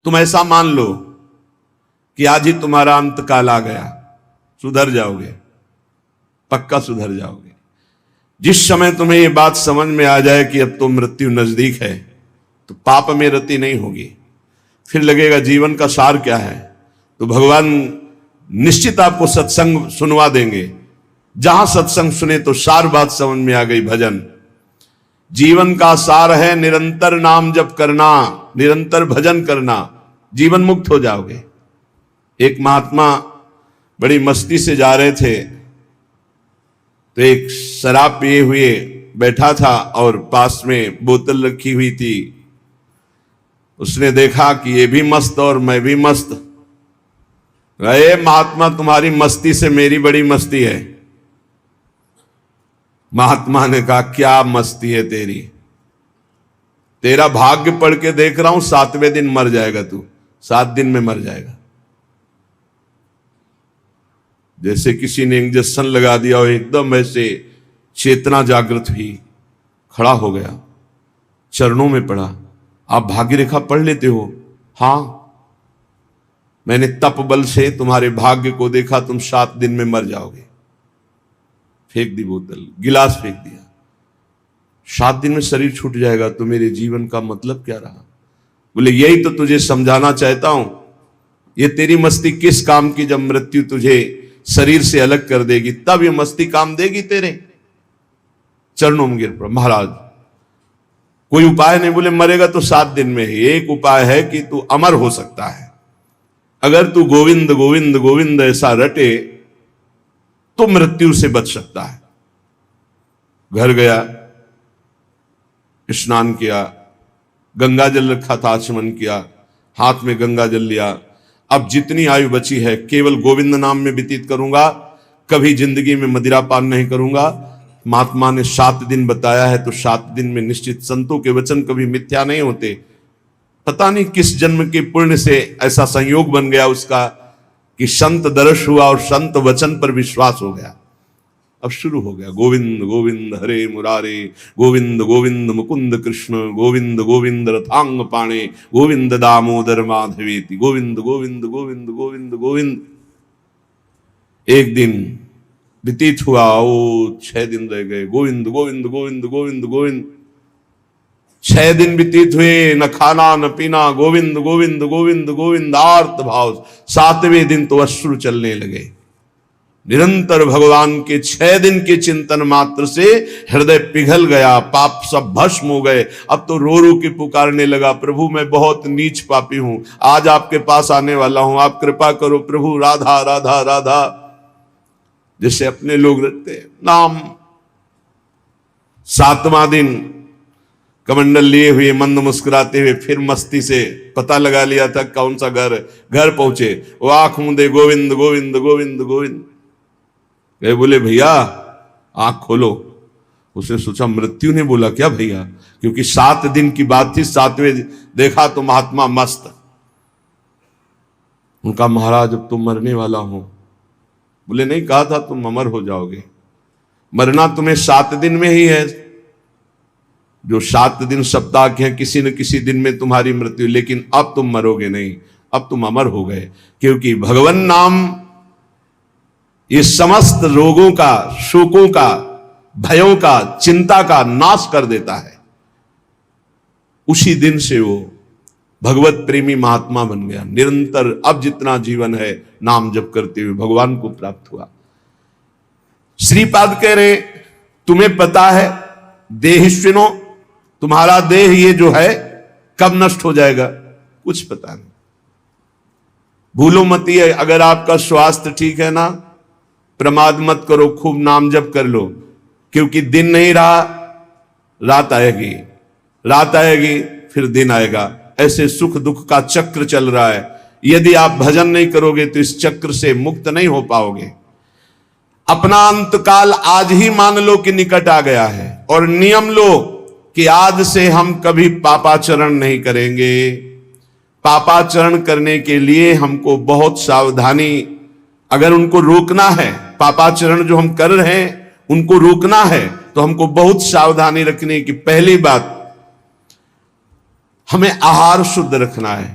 तुम ऐसा मान लो कि आज ही तुम्हारा अंत काल आ गया, सुधर जाओगे, पक्का सुधर जाओगे। जिस समय तुम्हें यह बात समझ में आ जाए कि अब तो मृत्यु नजदीक है, तो पाप में रति नहीं होगी। फिर लगेगा जीवन का सार क्या है, तो भगवान निश्चित आपको सत्संग सुनवा देंगे। जहां सत्संग सुने तो सार बात समझ में आ गई। भजन जीवन का सार है, निरंतर नाम जप करना, निरंतर भजन करना, जीवन मुक्त हो जाओगे। एक महात्मा बड़ी मस्ती से जा रहे थे, तो एक शराब पिए हुए बैठा था और पास में बोतल रखी हुई थी। उसने देखा कि ये भी मस्त और मैं भी मस्त। अरे महात्मा, तुम्हारी मस्ती से मेरी बड़ी मस्ती है। महात्मा ने कहा, क्या मस्ती है तेरी? तेरा भाग्य पढ़ के देख रहा हूं, 7वें दिन मर जाएगा तू, 7 दिन में मर जाएगा। जैसे किसी ने इंजेक्शन लगा दिया और एकदम ऐसे चेतना जागृत हुई, खड़ा हो गया, चरणों में पड़ा। आप भाग्य रेखा पढ़ लेते हो? हां, मैंने तप बल से तुम्हारे भाग्य को देखा, तुम 7 दिन में मर जाओगे। फेंक दी बोतल, गिलास फेंक दिया। 7 दिन में शरीर छूट जाएगा, तो मेरे जीवन का मतलब क्या रहा? बोले यही तो तुझे समझाना चाहता हूं। ये तेरी मस्ती किस काम की, जब मृत्यु तुझे शरीर से अलग कर देगी, तब ये मस्ती काम देगी तेरे। चरणों में गिर पड़ा। महाराज कोई उपाय नहीं? बोले मरेगा तो 7 दिन में ही। एक उपाय है कि तू अमर हो सकता है। अगर तू गोविंद गोविंद गोविंद ऐसा रटे तो मृत्यु से बच सकता है। घर गया, स्नान किया, गंगा जल रखा था, आचमन किया, हाथ में गंगा जल लिया। अब जितनी आयु बची है केवल गोविंद नाम में व्यतीत करूंगा, कभी जिंदगी में मदिरा पान नहीं करूंगा। महात्मा ने 7 दिन बताया है, तो 7 दिन में निश्चित, संतों के वचन कभी मिथ्या नहीं होते। पता नहीं किस जन्म के पुण्य से ऐसा संयोग बन गया उसका कि संत दर्श हुआ और संत वचन पर विश्वास हो गया। अब शुरू हो गया, गोविंद गोविंद हरे मुरारे, गोविंद गोविंद मुकुंद कृष्ण, गोविंद गोविंद रथांग पाणे, गोविंद दामोदर माधवेति, गोविंद गोविंद गोविंद गोविंद गोविंद। एक दिन व्यतीत हुआ, 6 दिन रह गए, गोविंद गोविंद गोविंद गोविंद गोविंद। 6 दिन व्यतीत हुए, न खाना न पीना, गोविंद गोविंद गोविंद गोविंद, आर्त भाव। 7वें दिन तो अश्रु चलने लगे। निरंतर भगवान के 6 दिन के चिंतन मात्र से हृदय पिघल गया, पाप सब भस्म हो गए। अब तो रो रो के पुकारने लगा, प्रभु मैं बहुत नीच पापी हूं, आज आपके पास आने वाला हूं, आप कृपा करो प्रभु, राधा राधा राधा, जैसे अपने लोग रखते हैं नाम। 7वां दिन कमंडल लिए हुए, मंद मुस्कुराते हुए, फिर मस्ती से पता लगा लिया था कौन सा घर पहुंचे। वो आंख मूंदे, गोविंद गोविंद गोविंद गोविंद। गए, बोले भैया आंख खोलो। उसने सोचा मृत्यु ने बोला क्या भैया, क्योंकि 7 दिन की बात थी। 7वें देखा तो महात्मा मस्त। उनका महाराज अब तुम मरने वाला हो। बोले नहीं, कहा था तुम अमर हो जाओगे। मरना तुम्हें 7 दिन में ही है। जो 7 दिन सप्ताह के हैं, किसी न किसी दिन में तुम्हारी मृत्यु, लेकिन अब तुम मरोगे नहीं, अब तुम अमर हो गए। क्योंकि भगवान नाम ये समस्त रोगों का, शोकों का, भयों का, चिंता का नाश कर देता है। उसी दिन से वो भगवत प्रेमी महात्मा बन गया। निरंतर अब जितना जीवन है नाम जप करते हुए भगवान को प्राप्त हुआ। श्रीपाद कह रहे, तुम्हें पता है देहिष्विनो, तुम्हारा देह ये जो है कब नष्ट हो जाएगा? कुछ पता नहीं। भूलो मत, है अगर आपका स्वास्थ्य ठीक है ना, प्रमाद मत करो, खूब नाम जप कर लो, क्योंकि दिन नहीं रहा, रात आएगी, रात आएगी, फिर दिन आएगा। ऐसे सुख दुख का चक्र चल रहा है। यदि आप भजन नहीं करोगे तो इस चक्र से मुक्त नहीं हो पाओगे। अपना अंतकाल आज ही मान लो कि निकट आ गया है, और नियम लो कि आज से हम कभी पापाचरण नहीं करेंगे। पापाचरण करने के लिए हमको बहुत सावधानी, अगर उनको रोकना है, पापाचरण जो हम कर रहे हैं उनको रोकना है, तो हमको बहुत सावधानी रखनी है। कि पहली बात, हमें आहार शुद्ध रखना है।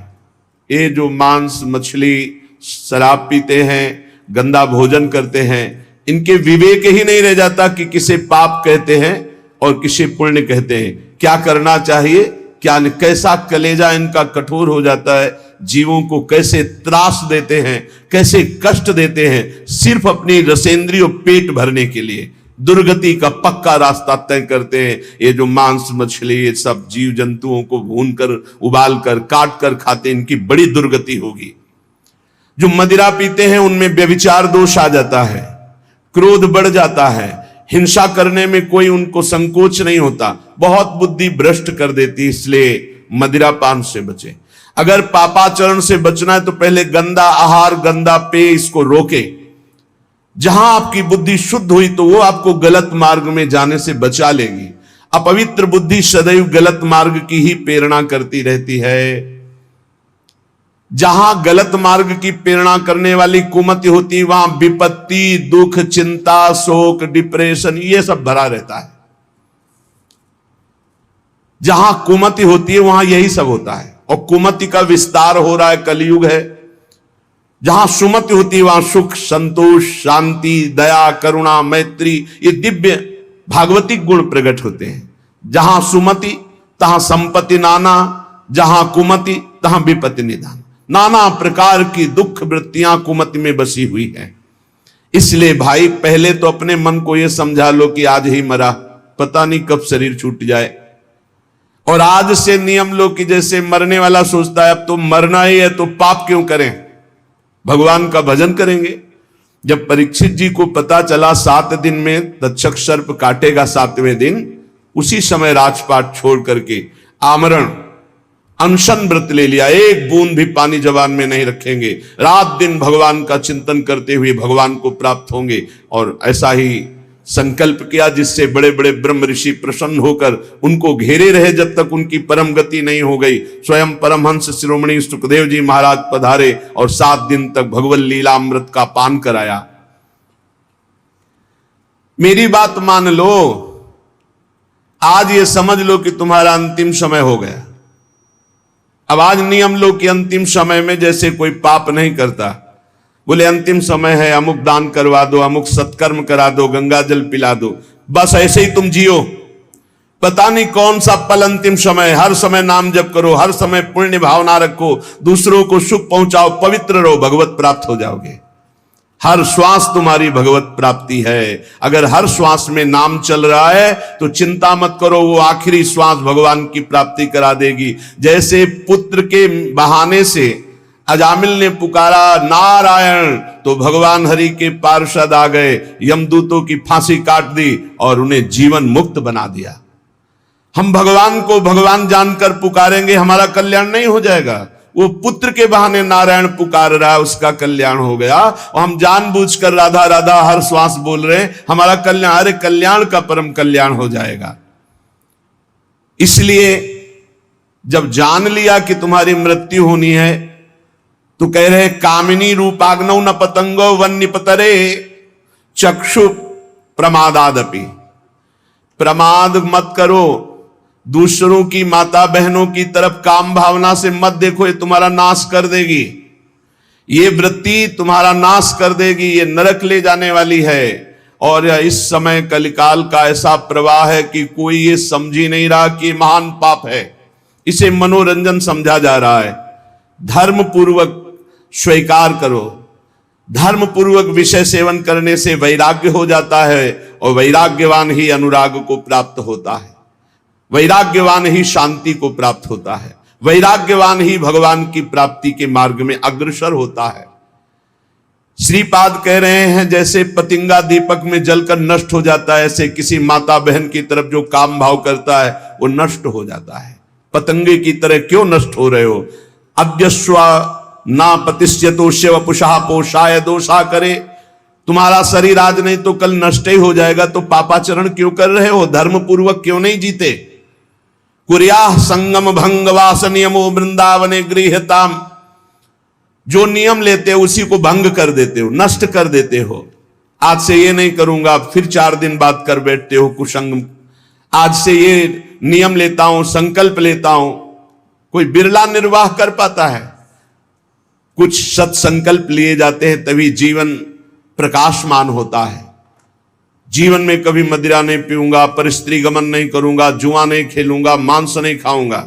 ये जो मांस मछली शराब पीते हैं, गंदा भोजन करते हैं, इनके विवेक ही नहीं रह जाता कि किसे पाप कहते हैं और किसे पुण्य कहते हैं, क्या करना चाहिए क्या नहीं। कैसा कलेजा इनका कठोर हो जाता है, जीवों को कैसे त्रास देते हैं, कैसे कष्ट देते हैं, सिर्फ अपनी रसेंद्रिय और पेट भरने के लिए दुर्गति का पक्का रास्ता तय करते हैं। ये जो मांस मछली ये सब जीव जंतुओं को भून कर उबाल कर काट कर खाते, इनकी बड़ी दुर्गति होगी। जो मदिरा पीते हैं उनमें व्यभिचार दोष आ जाता है, क्रोध बढ़ जाता है, हिंसा करने में कोई उनको संकोच नहीं होता, बहुत बुद्धि भ्रष्ट कर देती। इसलिए मदिरा पान से बचे। अगर पापाचरण से बचना है तो पहले गंदा आहार गंदा पेय इसको रोके। जहां आपकी बुद्धि शुद्ध हुई तो वो आपको गलत मार्ग में जाने से बचा लेगी। अपवित्र बुद्धि सदैव गलत मार्ग की ही प्रेरणा करती रहती है। जहां गलत मार्ग की प्रेरणा करने वाली कुमति होती वहां विपत्ति, दुख, चिंता, शोक, डिप्रेशन ये सब भरा रहता है। जहां कुमति होती है वहां यही सब होता है और कुमति का विस्तार हो रहा है, कलयुग है। जहां सुमति होती है वहां सुख, संतोष, शांति, दया, करुणा, मैत्री ये दिव्य भागवतिक गुण प्रकट होते हैं। जहां सुमति तहां संपत्ति नाना, जहां कुमति तहां विपत्ति निदान। नाना प्रकार की दुख वृत्तियां कुमति में बसी हुई हैं। इसलिए भाई पहले तो अपने मन को यह समझा लो कि आज ही मरा, पता नहीं कब शरीर छूट जाए। और आज से नियम लो कि जैसे मरने वाला सोचता है अब तो मरना ही है तो पाप क्यों करें, भगवान का भजन करेंगे। जब परीक्षित जी को पता चला 7 दिन में तक्षक सर्प काटेगा 7वें दिन, उसी समय राजपाट छोड़ करके आमरण अनशन व्रत ले लिया। एक बूंद भी पानी जबान में नहीं रखेंगे, रात दिन भगवान का चिंतन करते हुए भगवान को प्राप्त होंगे। और ऐसा ही संकल्प किया जिससे बड़े बड़े ब्रह्म ऋषि प्रसन्न होकर उनको घेरे रहे जब तक उनकी परम गति नहीं हो गई। स्वयं परमहंस शिरोमणि सुखदेव जी महाराज पधारे और 7 दिन तक भगवत लीलामृत का पान कराया। मेरी बात मान लो, आज ये समझ लो कि तुम्हारा अंतिम समय हो गया। अब आज नियम लो कि अंतिम समय में जैसे कोई पाप नहीं करता, बोले अंतिम समय है, अमुक दान करवा दो, अमुक सत्कर्म करा दो, गंगा जल पिला दो, बस ऐसे ही तुम जियो। पता नहीं कौन सा पल अंतिम समय, हर समय नाम जप करो, हर समय पुण्य भावना रखो, दूसरों को सुख पहुंचाओ, पवित्र रहो, भगवत प्राप्त हो जाओगे। हर श्वास तुम्हारी भगवत प्राप्ति है। अगर हर श्वास में नाम चल रहा है तो चिंता मत करो, वो आखिरी श्वास भगवान की प्राप्ति करा देगी। जैसे पुत्र के बहाने से अजामिल ने पुकारा नारायण तो भगवान हरि के पार्षद आ गए, यमदूतों की फांसी काट दी और उन्हें जीवन मुक्त बना दिया। हम भगवान को भगवान जानकर पुकारेंगे, हमारा कल्याण नहीं हो जाएगा। वो पुत्र के बहाने नारायण पुकार रहा है, उसका कल्याण हो गया। और हम जानबूझकर राधा राधा हर श्वास बोल रहे हैं, हमारा कल्याण, अरे कल्याण का परम कल्याण हो जाएगा। इसलिए जब जान लिया कि तुम्हारी मृत्यु होनी है तो कह रहे कामिनी रूपाग्नौ न पतंगो वन निपतरे चक्षु प्रमादादपि। प्रमाद मत करो, दूसरों की माता बहनों की तरफ काम भावना से मत देखो, ये तुम्हारा नाश कर देगी। ये वृत्ति तुम्हारा नाश कर देगी, ये नरक ले जाने वाली है। और इस समय कलिकाल का ऐसा प्रवाह है कि कोई ये समझ ही नहीं रहा कि महान पाप है, इसे मनोरंजन समझा जा रहा है। धर्म पूर्वक स्वीकार करो, धर्म पूर्वक विषय सेवन करने से वैराग्य हो जाता है और वैराग्यवान ही अनुराग को प्राप्त होता है, वैराग्यवान ही शांति को प्राप्त होता है, वैराग्यवान ही भगवान की प्राप्ति के मार्ग में अग्रसर होता है। श्रीपाद कह रहे हैं जैसे पतिंगा दीपक में जलकर नष्ट हो जाता है, ऐसे किसी माता बहन की तरफ जो काम भाव करता है वो नष्ट हो जाता है। पतंगे की तरह क्यों नष्ट हो रहे हो? अद्यस्वा ना पतिष्यतो शिव पुषा पोषाय दोषा करे। तुम्हारा शरीर आज नहीं तो कल नष्ट ही हो जाएगा, तो पापाचरण क्यों कर रहे हो? धर्म पूर्वक क्यों नहीं जीते? कुर्याः संगम भंगवास नियमो वृंदावने गृह्यताम। जो नियम लेते हो उसी को भंग कर देते हो, नष्ट कर देते हो। आज से ये नहीं करूंगा, फिर 4 दिन बाद कर बैठते हो कुसंग। आज से ये नियम लेता हूं, संकल्प लेता हूं। कोई बिरला निर्वाह कर पाता है। कुछ सत्संकल्प लिए जाते हैं तभी जीवन प्रकाशमान होता है। जीवन में कभी मदिरा नहीं पीऊंगा, परस्त्री गमन नहीं करूंगा, जुआ नहीं खेलूंगा, मांस नहीं खाऊंगा,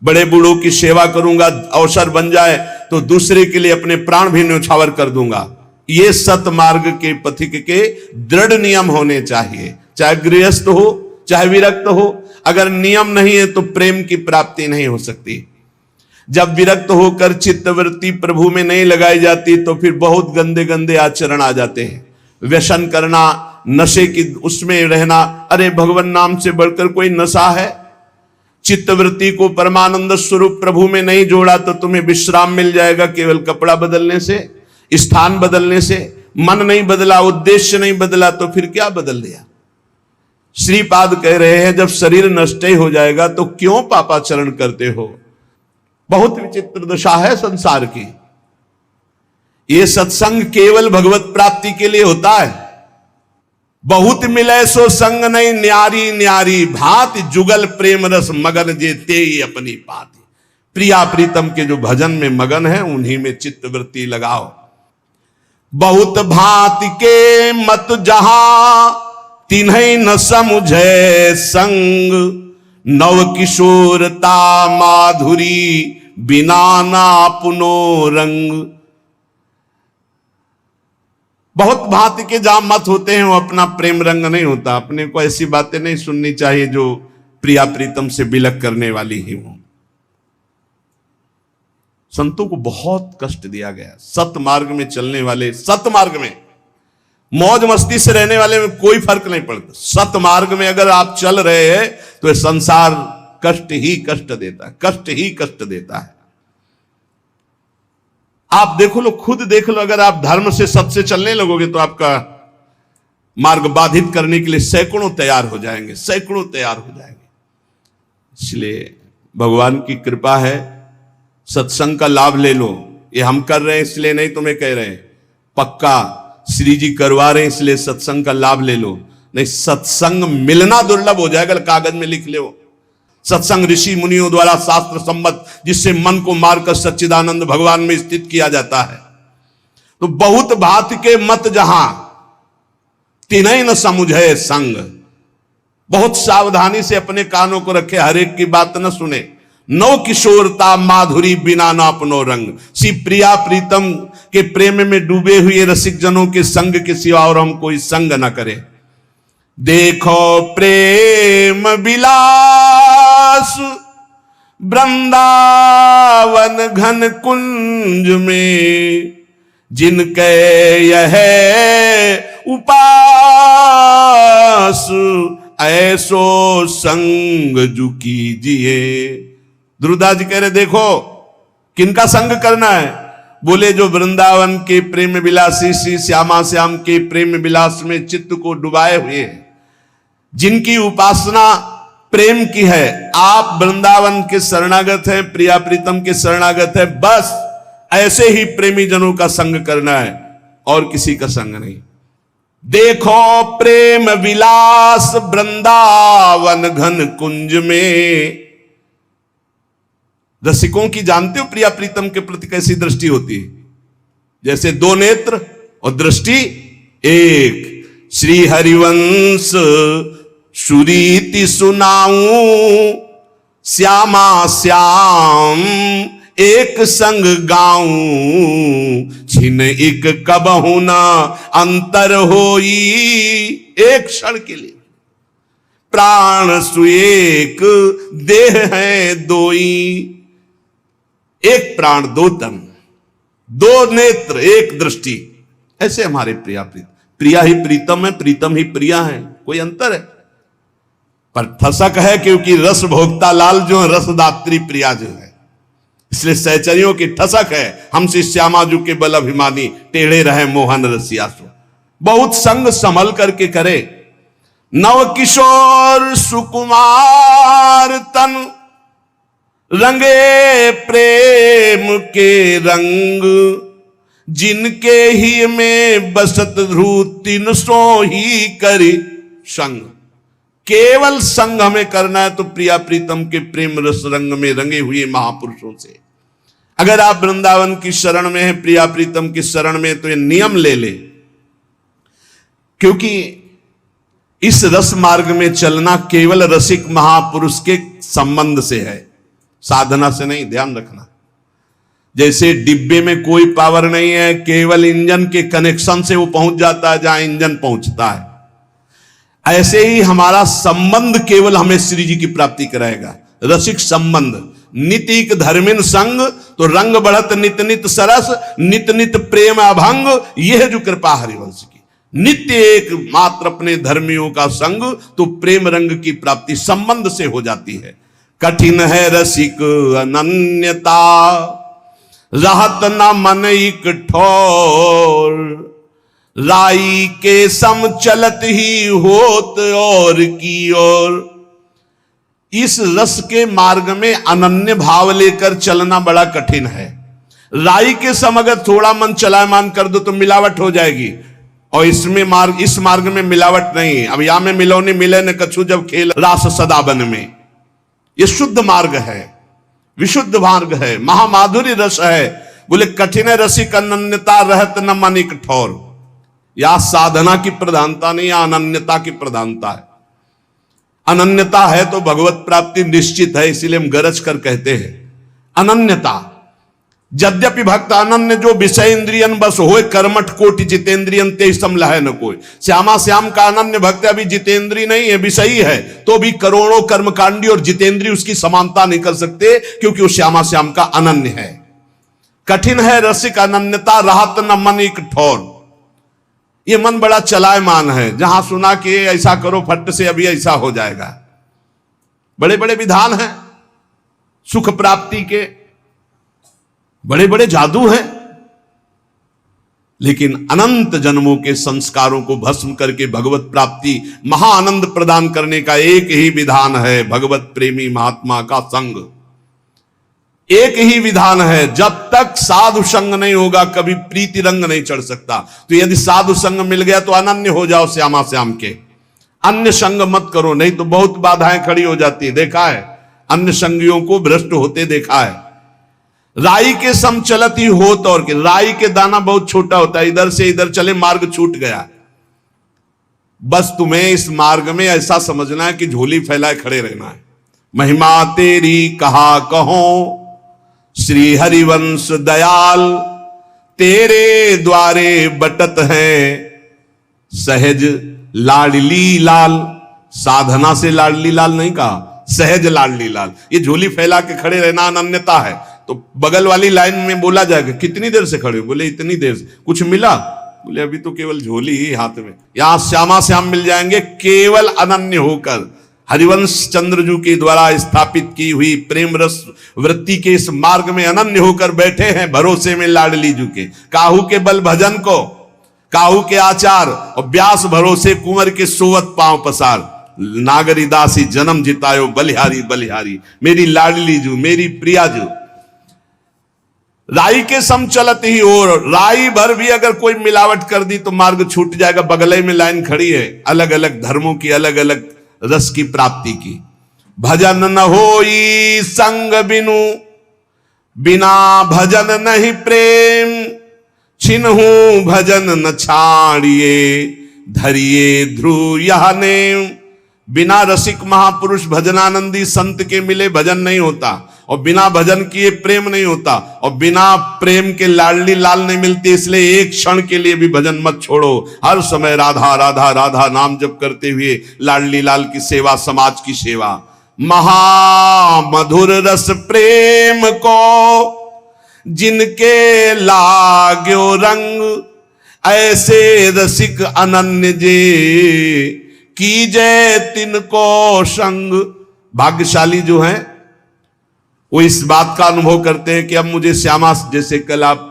बड़े बूढ़ों की सेवा करूंगा, अवसर बन जाए तो दूसरे के लिए अपने प्राण भी न्यौछावर कर दूंगा। ये सतमार्ग के पथिक के दृढ़ नियम होने चाहिए, चाहे गृहस्थ हो चाहे विरक्त हो। अगर नियम नहीं है तो प्रेम की प्राप्ति नहीं हो सकती। जब विरक्त होकर चित्तवृत्ति प्रभु में नहीं लगाई जाती तो फिर बहुत गंदे गंदे आचरण आ जाते हैं। व्यसन करना, नशे की उसमें रहना, अरे भगवान नाम से बढ़कर कोई नशा है? चित्तवृत्ति को परमानंद स्वरूप प्रभु में नहीं जोड़ा तो तुम्हें विश्राम मिल जाएगा केवल कपड़ा बदलने से, स्थान बदलने से। मन नहीं बदला, उद्देश्य नहीं बदला तो फिर क्या बदल दिया? श्रीपाद कह रहे हैं जब शरीर नष्ट ही हो जाएगा तो क्यों पापाचरण करते हो? बहुत विचित्र दशा है संसार की। ये सत्संग केवल भगवत प्राप्ति के लिए होता है। बहुत मिले सो संग नहीं, न्यारी न्यारी भांति जुगल प्रेम रस मगन जे ते अपनी पाती। प्रिया प्रीतम के जो भजन में मगन है उन्हीं में चित्तवृत्ति लगाओ। बहुत भांति के मत जहां तिन्हीं न समुझे संग, नव किशोरता माधुरी बिना ना पुनो रंग। बहुत भांति के जहां मत होते हैं वो अपना प्रेम रंग नहीं होता। अपने को ऐसी बातें नहीं सुननी चाहिए जो प्रिया प्रीतम से बिलक करने वाली ही हो। संतों को बहुत कष्ट दिया गया। सतमार्ग में चलने वाले, सतमार्ग में मौज मस्ती से रहने वाले में कोई फर्क नहीं पड़ता। सतमार्ग में अगर आप चल रहे हैं तो ये संसार कष्ट ही कष्ट देता है, कष्ट ही कष्ट देता है। आप देखो लो, खुद देख लो, अगर आप धर्म से सत से चलने लगोगे तो आपका मार्ग बाधित करने के लिए सैकड़ों तैयार हो जाएंगे, सैकड़ों तैयार हो जाएंगे। इसलिए भगवान की कृपा है, सत्संग का लाभ ले लो। ये हम कर रहे हैं इसलिए नहीं तुम्हें कह रहे हैं, पक्का श्री जी करवा रहे हैं इसलिए सत्संग का लाभ ले लो। नहीं, सत्संग मिलना दुर्लभ हो जाएगा, कागज में लिख लो। सत्संग ऋषि मुनियों द्वारा शास्त्र सम्मत, जिससे मन को मारकर सच्चिदानंद भगवान में स्थित किया जाता है। तो बहुत भांति के मत जहां तिन्हीं न समुझे संग। बहुत सावधानी से अपने कानों को रखे, हर एक की बात न सुने। नौ किशोरता माधुरी बिना ना अपनो रंग। सी प्रिया प्रीतम के प्रेम में डूबे हुए रसिक जनों के संग के सिवा और हम कोई संग न करें। देखो प्रेम विलास वृंदावन घन कुंज में, जिनके यह उपास ऐसो संग जु कीजिए। ध्रुवदास जी कह रहे देखो किनका संग करना है? बोले जो वृंदावन के प्रेम विलासी श्री श्यामा श्याम के प्रेम विलास में चित्त को डुबाए हुए हैं, जिनकी उपासना प्रेम की है। आप वृंदावन के शरणागत हैं, प्रिया प्रीतम के शरणागत हैं, बस ऐसे ही प्रेमी जनों का संग करना है और किसी का संग नहीं। देखो प्रेम विलास वृंदावन घन कुंज में। रसिकों की जानते हो प्रिया प्रीतम के प्रति कैसी दृष्टि होती है? जैसे दो नेत्र और दृष्टि एक। श्री हरिवंश सुरीति सुनाऊं, श्यामा श्याम एक संग गाऊं, छिन एक कबहु न अंतर होई। एक क्षण के लिए प्राण सुएक देह है दोई। एक प्राण दो तन, दो नेत्र एक दृष्टि। ऐसे हमारे प्रिया प्रिया ही प्रीतम है, प्रीतम ही प्रिया है, कोई अंतर है? पर ठसक है क्योंकि रस भोक्ता लाल जो है, रसदात्री प्रिया जो है, इसलिए सहचरियों की ठसक है। हमसे श्यामा जू के बल अभिमानी, टेढ़े रहे मोहन रसियासु। बहुत संग संभल करके करे। नव किशोर सुकुमार तन, रंगे प्रेम के रंग, जिनके ही में बसत ध्रुव तीन सो ही करी संग। केवल संग हमें करना है तो प्रिया प्रीतम के प्रेम रस रंग में रंगे हुए महापुरुषों से। अगर आप वृंदावन की शरण में हैं, प्रिया प्रीतम की शरण में, तो ये नियम ले ले, क्योंकि इस रस मार्ग में चलना केवल रसिक महापुरुष के संबंध से है, साधना से नहीं, ध्यान रखना। जैसे डिब्बे में कोई पावर नहीं है, केवल इंजन के कनेक्शन से वो पहुंच जाता है जहां इंजन पहुंचता है, ऐसे ही हमारा संबंध केवल हमें श्री जी की प्राप्ति कराएगा। रसिक संबंध, नितिक धर्मिन संग, तो रंग बढ़त नित नित सरस, नित नित प्रेम अभंग, यह जो कृपा हरिवंश की। नित्य एक मात्र अपने धर्मियों का संग, तो प्रेम रंग की प्राप्ति संबंध से हो जाती है। कठिन है रसिक अनन्यता, रहत न मन इक ठोर, राई के सम चलत ही होत और की ओर। इस रस के मार्ग में अनन्य भाव लेकर चलना बड़ा कठिन है। राई के सम अगर थोड़ा मन चलायमान कर दो तो मिलावट हो जाएगी, और इस मार्ग में मिलावट नहीं। अब या में मिलौनी मिले न कछु, जब खेल रास सदा बन में। यह शुद्ध मार्ग है, विशुद्ध मार्ग है, महामाधुरी रस है। बोले कठिन रसिक अनन्यता, रहत न मन इक ठोर। या साधना की प्रधानता नहीं, या अनन्यता की प्रधानता है। अनन्यता है तो भगवत प्राप्ति निश्चित है, इसीलिए हम गरज कर कहते हैं अनन्यता। यद्यपि भक्त अनन्य जो विषय इंद्रियन बस होए, कर्मठ कोटि जितेंद्रियन ते सम लहै न कोई। श्यामा श्याम का अनन्य भक्त अभी जितेंद्री नहीं है, विषयी है, तो भी करोड़ों कर्मकांडी और जितेंद्री उसकी समानता नहीं कर सकते, क्योंकि वो श्यामा श्याम का अनन्य है। कठिन है रसिक अनन्यता, राहत न मन इक ठोर। ये मन बड़ा चलायमान है, जहां सुना कि ऐसा करो फट से अभी ऐसा हो जाएगा। बड़े बड़े विधान हैं सुख प्राप्ति के, बड़े बड़े जादू हैं, लेकिन अनंत जन्मों के संस्कारों को भस्म करके भगवत प्राप्ति महाआनंद प्रदान करने का एक ही विधान है, भगवत प्रेमी महात्मा का संग। एक ही विधान है, जब तक साधु संग नहीं होगा कभी प्रीति रंग नहीं चढ़ सकता। तो यदि साधु संग मिल गया तो अनन्य हो जाओ श्यामा श्याम के, अन्य संग मत करो, नहीं तो बहुत बाधाएं खड़ी हो जाती है। देखा है अन्य संगियों को भ्रष्ट होते देखा है। राई के सम चलत ही होत और के, राई के दाना बहुत छोटा होता है, इधर से इधर चले मार्ग छूट गया। बस तुम्हें इस मार्ग में ऐसा समझना है कि झोली फैलाए खड़े रहना है। महिमा तेरी कहा कहो श्री हरिवंश दयाल, तेरे द्वारे बटत है सहज लाडली लाल। साधना से लाडली लाल नहीं कहा, सहज लाडली लाल। ये झोली फैला के खड़े रहना अनन्यता है। तो बगल वाली लाइन में बोला जाएगा कितनी देर से खड़े हो, बोले इतनी देर से। कुछ मिला, बोले अभी तो केवल झोली ही हाथ में। यहां श्यामा श्याम मिल जाएंगे केवल अनन्य होकर। हरिवंश चंद्रजू के द्वारा स्थापित की हुई प्रेम रस वृत्ति के इस मार्ग में अनन्य होकर बैठे हैं, भरोसे में लाडली जू के। काहू के बल भजन को, काहू के आचार, और व्यास भरोसे कुंवर के सोवत पांव पसार। नागरी दासी जन्म जितायो बलिहारी बलिहारी, मेरी लाडली जू, मेरी प्रिया जू। राई के सम चलत ही, और राई भर भी अगर कोई मिलावट कर दी तो मार्ग छूट जाएगा। बगले में लाइन खड़ी है, अलग अलग धर्मों की, अलग अलग रस की प्राप्ति की। भजन न होई संग बिनु, बिना भजन नहीं प्रेम। छिन्हु भजन न छाड़िए, धरिए ध्रुव यह नेम। बिना रसिक महापुरुष भजनानंदी संत के मिले भजन नहीं होता, और बिना भजन किए प्रेम नहीं होता, और बिना प्रेम के लाडली लाल नहीं मिलती। इसलिए एक क्षण के लिए भी भजन मत छोड़ो, हर समय राधा राधा राधा नाम जप करते हुए लाडली लाल की सेवा, समाज की सेवा। महामधुर रस प्रेम को जिनके लाग्यो रंग, ऐसे रसिक अनन्य जे कीजय तिनको संग। भाग्यशाली जो हैं वो इस बात का अनुभव करते हैं कि अब मुझे श्यामा, जैसे कल आप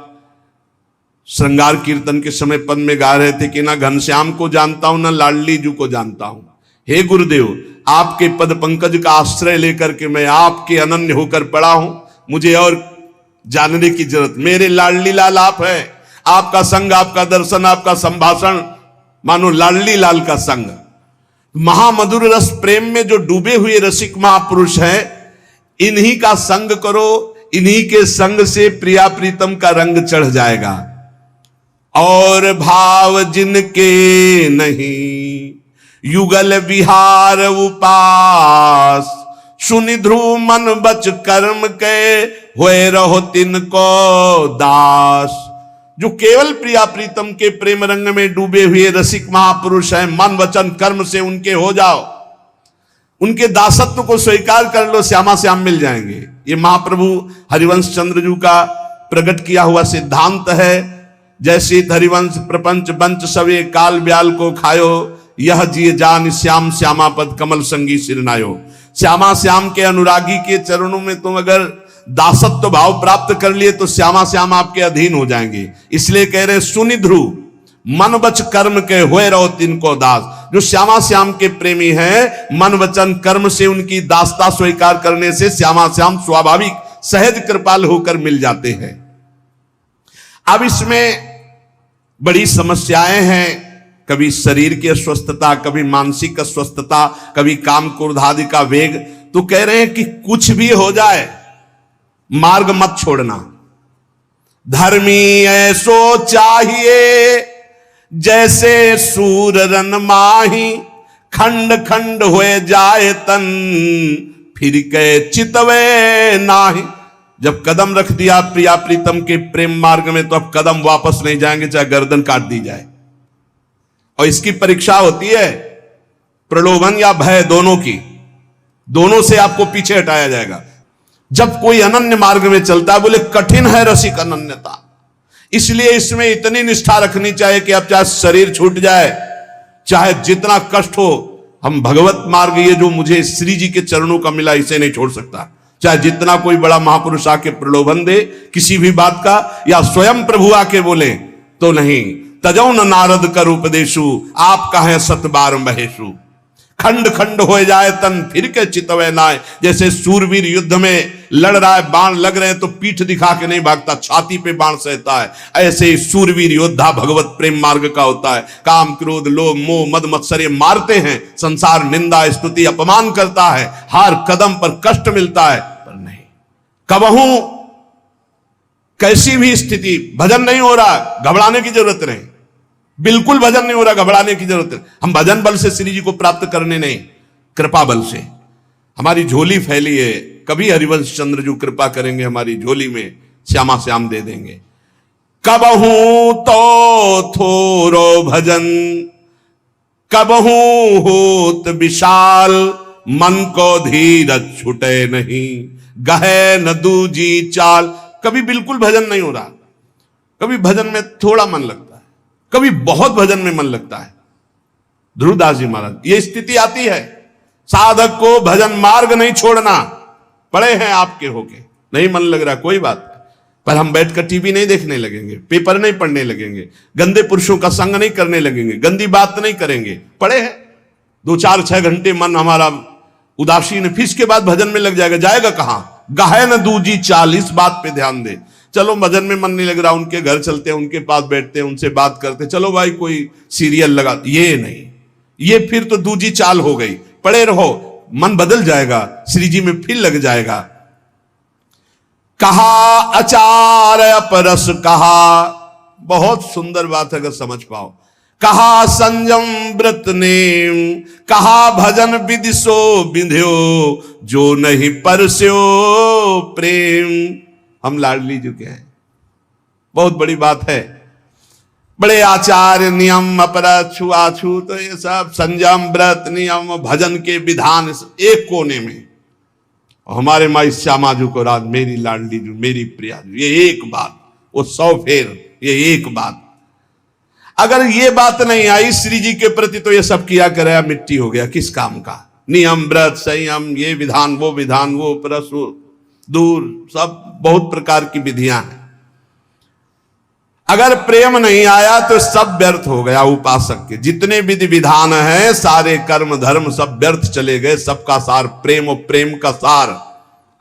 श्रृंगार कीर्तन के समय पद में गा रहे थे कि ना घनश्याम को जानता हूं ना लाडली जू को जानता हूं। हे गुरुदेव, आपके पद पंकज का आश्रय लेकर के मैं आपके अनन्य होकर पड़ा हूं, मुझे और जानने की जरूरत। मेरे लाडली लाल आप हैं, आपका संग, आपका दर्शन, आपका संभाषण मानो लाडली लाल का संग। महामधुर रस प्रेम में जो डूबे हुए रसिक महापुरुष हैं, इन्हीं का संग करो, इन्हीं के संग से प्रिया प्रीतम का रंग चढ़ जाएगा। और भाव जिनके नहीं युगल विहार उपास, सुनि ध्रुव मन बच कर्म के होए रहो तिनको दास। जो केवल प्रिया प्रीतम के प्रेम रंग में डूबे हुए रसिक महापुरुष हैं, मन वचन कर्म से उनके हो जाओ, उनके दासत्व को स्वीकार कर लो, श्यामा श्याम मिल जाएंगे। ये महाप्रभु हरिवंश चंद्रजू का प्रकट किया हुआ सिद्धांत है। जैसे हरिवंश प्रपंच बंच सवे काल ब्याल को खायो, यह जिय जान श्याम श्यामा पद कमल संगी सिरनायो। श्यामा श्याम के अनुरागी के चरणों में तुम अगर दासत्व भाव प्राप्त कर लिए तो श्यामा श्याम आपके अधीन हो जाएंगे। इसलिए कह रहे सुनि ध्रुव मन वच कर्म के होए रहो तिनको दास। जो श्यामा श्याम के प्रेमी हैं, मन वचन कर्म से उनकी दासता स्वीकार करने से श्यामा श्याम स्वाभाविक सहज कृपाल होकर मिल जाते हैं। अब इसमें बड़ी समस्याएं हैं, कभी शरीर की अस्वस्थता, कभी मानसिक अस्वस्थता, कभी काम क्रोध आदि का वेग। तो कह रहे हैं कि कुछ भी हो जाए मार्ग मत छोड़ना। धर्मी ऐसो चाहिए जैसे सूर रन माही, खंड खंड होए जाए तन फिर के चितवे नाही। जब कदम रख दिया प्रिया प्रीतम के प्रेम मार्ग में तो अब कदम वापस नहीं जाएंगे, चाहे गर्दन काट दी जाए। और इसकी परीक्षा होती है प्रलोभन या भय, दोनों की, दोनों से आपको पीछे हटाया जाएगा। जब कोई अनन्य मार्ग में चलता है, बोले कठिन है रसिक अनन्यता, इसलिए इसमें इतनी निष्ठा रखनी चाहिए कि अब चाहे शरीर छूट जाए, चाहे जितना कष्ट हो, हम भगवत मार्ग ये जो मुझे श्री जी के चरणों का मिला इसे नहीं छोड़ सकता। चाहे जितना कोई बड़ा महापुरुष आके प्रलोभन दे किसी भी बात का, या स्वयं प्रभु आके बोले तो नहीं। तजौ न नारद कर उपदेशु, आप कहें सत बार महेशु। खंड खंड हो जाए तन फिर के चितवे नाय। जैसे सूरवीर युद्ध में लड़ रहा है, बाण लग रहे हैं तो पीठ दिखा के नहीं भागता, छाती पे बाण सहता है। ऐसे ही सूरवीर योद्धा भगवत प्रेम मार्ग का होता है। काम क्रोध लोभ मोह मद मत्सर मारते हैं, संसार निंदा स्तुति अपमान करता है, हर कदम पर कष्ट मिलता है, पर नहीं कबहू कैसी भी स्थिति, भजन नहीं हो रहा, घबराने की जरूरत नहीं, बिल्कुल भजन नहीं हो रहा, घबराने की जरूरत नहीं। हम भजन बल से श्री जी को प्राप्त करने नहीं, कृपा बल से। हमारी झोली फैली है, कभी हरिवंश चंद्र जो कृपा करेंगे हमारी झोली में श्यामा श्याम दे देंगे। कबहू तो थोरो भजन कबहू होत विशाल, मन को धीरज छुटे नहीं गहे न दूजी चाल। कभी बिल्कुल भजन नहीं हो रहा, कभी भजन में थोड़ा मन लगता है, कभी बहुत भजन में मन लगता है। ध्रुवदास जी महाराज, ये स्थिति आती है। साधक को भजन मार्ग नहीं छोड़ना। पड़े हैं आपके होके, नहीं मन लग रहा कोई बात, पर हम बैठकर टीवी नहीं देखने लगेंगे, पेपर नहीं पढ़ने लगेंगे, गंदे पुरुषों का संग नहीं करने लगेंगे, गंदी बात नहीं करेंगे। पड़े हैं 2-4-6 घंटे मन हमारा उदासीन है, फिर इसके बाद भजन में लग जाएगा। जाएगा कहां? गाहे न दूजी चाल। इस बात पे ध्यान दे। चलो भजन में मन नहीं लग रहा, उनके घर चलते हैं, उनके पास बैठते हैं, उनसे बात करते, चलो भाई कोई सीरियल लगा। ये नहीं, ये फिर तो दूजी चाल हो गई। पड़े रहो, मन बदल जाएगा, श्री जी में फिर लग जाएगा। कहा आचार अपरस कहा, बहुत सुंदर बात है अगर समझ पाओ। कहा संयम व्रत नेम, कहा भजन विधि सो विंध्यो, जो नहीं परस्यो प्रेम। हम लाडली चुके हैं, बहुत बड़ी बात है। बड़े आचार नियम अपराध छुआछूत, तो ये सब संयम व्रत नियम भजन के विधान एक कोने में। हमारे माई श्यामा जू को राज, मेरी लाडली जू, मेरी प्रिया जू, ये एक बात, वो 100 फेर, ये एक बात। अगर ये बात नहीं आई श्री जी के प्रति तो ये सब किया कराया मिट्टी हो गया, किस काम का? नियम व्रत संयम, ये विधान वो परसु दूर, सब बहुत प्रकार की विधियां हैं। अगर प्रेम नहीं आया तो सब व्यर्थ हो गया। उपासक के जितने विधि विधान हैं, सारे कर्म धर्म सब व्यर्थ चले गए। सबका सार प्रेम, और प्रेम का सार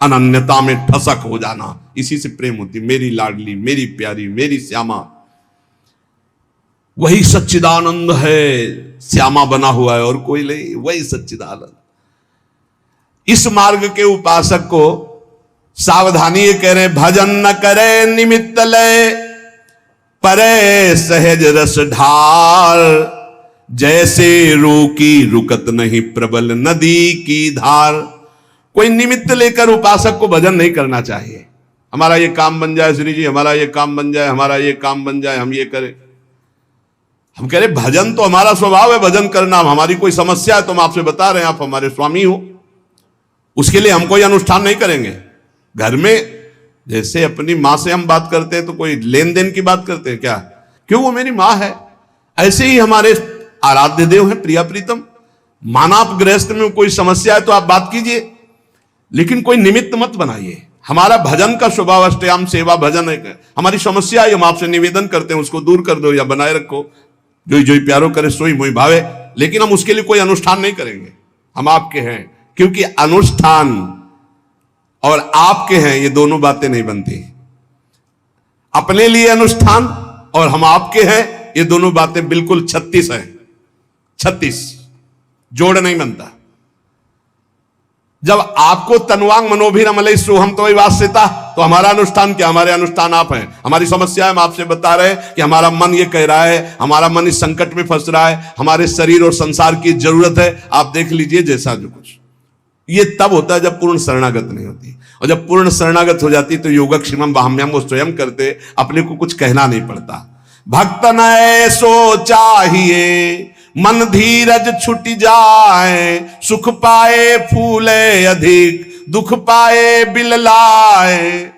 अनन्यता में ठसक हो जाना। इसी से प्रेम होती। मेरी लाडली, मेरी प्यारी, मेरी श्यामा, वही सच्चिदानंद है। श्यामा बना हुआ है और कोई नहीं, वही सच्चिदानंद। इस मार्ग के उपासक को सावधानी ये कह रहे भजन न करे निमित्त लय, परे सहज रस ढार, जैसे रोकी रुकत नहीं प्रबल नदी की धार। कोई निमित्त लेकर उपासक को भजन नहीं करना चाहिए। हमारा ये काम बन जाए श्री जी, हमारा ये काम बन जाए, हमारा ये काम बन जाए, हम ये करें। हम कह रहे भजन तो हमारा स्वभाव है, भजन करना। हमारी कोई समस्या है तो हम आपसे बता रहे हैं, आप हमारे स्वामी हो, उसके लिए हम कोई अनुष्ठान नहीं करेंगे। घर में जैसे अपनी माँ से हम बात करते हैं तो कोई लेन देन की बात करते हैं क्या? क्यों, वो मेरी माँ है। ऐसे ही हमारे आराध्य देव हैं, प्रिया प्रीतम। मानव गृहस्थ में कोई समस्या है तो आप बात कीजिए, लेकिन कोई निमित्त मत बनाइए। हमारा भजन का स्वभाव अष्टयाम सेवा भजन है। हमारी समस्या है, हम आपसे निवेदन करते हैं उसको दूर कर दो या बनाए रखो। जो जो प्यारो करे सोई मोई भावे, लेकिन हम उसके लिए कोई अनुष्ठान नहीं करेंगे। हम आपके हैं, क्योंकि अनुष्ठान और आपके हैं ये दोनों बातें नहीं बनती। अपने लिए अनुष्ठान और हम आपके हैं ये दोनों बातें बिल्कुल 36 हैं। 36 जोड़ नहीं बनता। जब आपको तनवांग मनोभिरमलय सोहम तो वास्यता, तो हमारा अनुष्ठान क्या? हमारे अनुष्ठान आप हैं। हमारी समस्या है, हम आपसे बता रहे हैं कि हमारा मन ये कह रहा है, हमारा मन इस संकट में फंस रहा है, हमारे शरीर और संसार की जरूरत है। आप देख लीजिए जैसा जो कुछ। ये तब होता है जब पूर्ण शरणागत नहीं होती, और जब पूर्ण शरणागत हो जाती तो योगक्षेमम वाहम्यम वो स्वयं करते, अपने को कुछ कहना नहीं पड़ता। भक्त न ऐसो चाहिए मन धीरज छुट जाए, सुख पाए फूले अधिक, दुख पाए बिल लाए।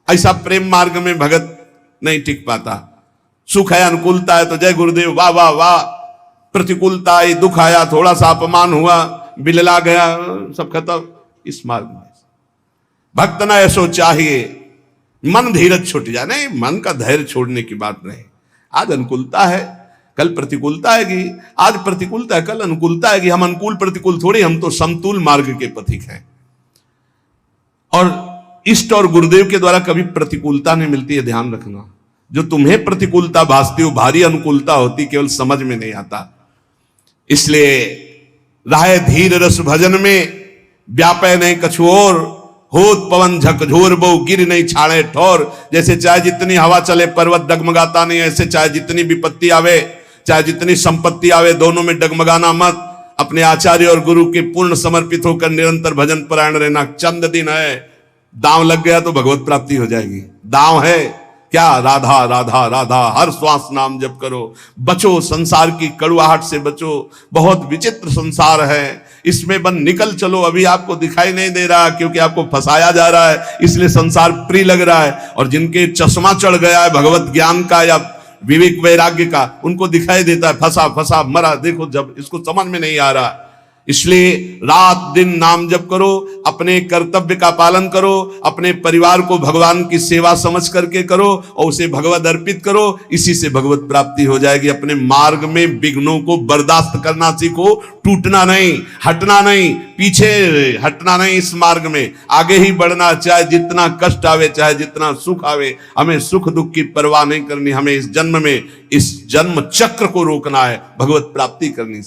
ऐसा प्रेम मार्ग में भगत नहीं टिक पाता। सुख है, अनुकूलता है तो जय गुरुदेव, वाह वाह वाह। प्रतिकूलता आई, दुख आया, थोड़ा सा अपमान हुआ, बिलला गया, सब खत्म। इस मार्ग में भक्त न ऐसो चाहिए मन धीरज छुट जाए। नहीं, मन का धैर्य छोड़ने की बात नहीं। आज अनुकूलता है, कल प्रतिकूलता आएगी। आज प्रतिकूलता है, कल अनुकूलता आएगी। हम अनुकूल प्रतिकूल थोड़ी, हम तो समतुल मार्ग के पथिक हैं। और इष्ट और गुरुदेव के द्वारा कभी प्रतिकूलता नहीं मिलती है, ध्यान रखना। जो तुम्हें प्रतिकूलता भासती हो, भारी अनुकूलता होती, केवल समझ में नहीं आता। इसलिए राय धीर रस भजन में व्यापय नहीं कछु और, होत पवन झकझोर बहु गिर नहीं छाड़े ठोर। जैसे चाहे जितनी हवा चले पर्वत डगमगाता नहीं, ऐसे चाहे जितनी विपत्ति आवे, चाहे जितनी संपत्ति आवे, दोनों में डगमगाना मत। अपने आचार्य और गुरु के पूर्ण समर्पित होकर निरंतर भजन परायण रहना। चंद दिन है, दांव लग गया तो भगवत प्राप्ति हो जाएगी। दांव है क्या? राधा राधा राधा, हर श्वास नाम जप करो। बचो, संसार की कड़ुआहट से बचो। बहुत विचित्र संसार है, इसमें बन निकल चलो। अभी आपको दिखाई नहीं दे रहा क्योंकि आपको फंसाया जा रहा है, इसलिए संसार प्रिय लग रहा है। और जिनके चश्मा चढ़ गया है भगवत ज्ञान का या विवेक वैराग्य का, उनको दिखाई देता है फंसा फंसा मरा। देखो, जब इसको समझ में नहीं आ रहा, इसलिए रात दिन नाम जप करो, अपने कर्तव्य का पालन करो, अपने परिवार को भगवान की सेवा समझ करके करो और उसे भगवत अर्पित करो। इसी से भगवत प्राप्ति हो जाएगी। अपने मार्ग में विघ्नों को बर्दाश्त करना सीखो, टूटना नहीं, हटना नहीं, पीछे हटना नहीं। इस मार्ग में आगे ही बढ़ना, चाहे जितना कष्ट आवे, चाहे जितना सुख आवे। हमें सुख दुख की परवाह नहीं करनी। हमें इस जन्म में इस जन्म चक्र को रोकना है, भगवत प्राप्ति करनी।